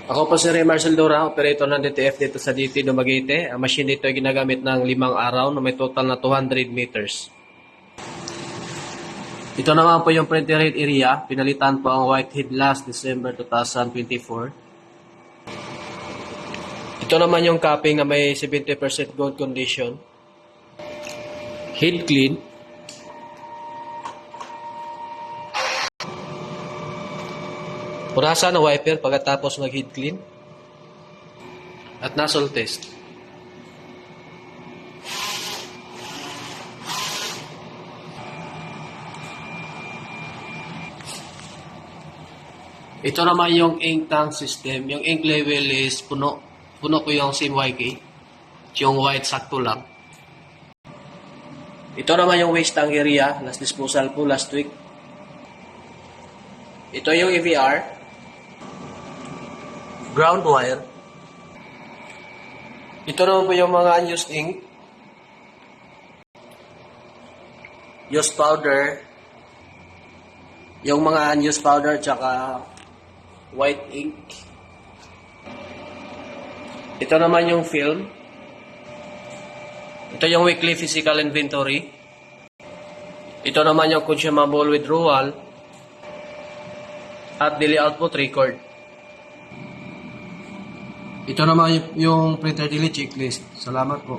Ako po si Ray Marcel Dura, operator ng DTF dito sa DT Dumaguete. Ang machine dito ay ginagamit ng 5 araw na may total na 200 meters. Ito naman po yung printer head area. Pinalitan po ang white head last December 2024. Ito naman yung capping na may 70% gold condition. Head clean. Punasan ng wiper pagkatapos mag-head clean. At nozzle test. Ito naman yung ink tank system. Yung ink level is puno. Puno ko yung CMYK. Yung white sakto lang. Ito naman yung waste tank area. Last disposal po last week. Ito yung EVR. Ground wire. Ito naman po yung mga unused ink. Used powder. Yung mga unused powder tsaka white ink. Ito naman yung film. Ito yung weekly physical inventory. Ito naman yung consumable withdrawal at daily output record. Ito naman yung printer daily checklist. Salamat po.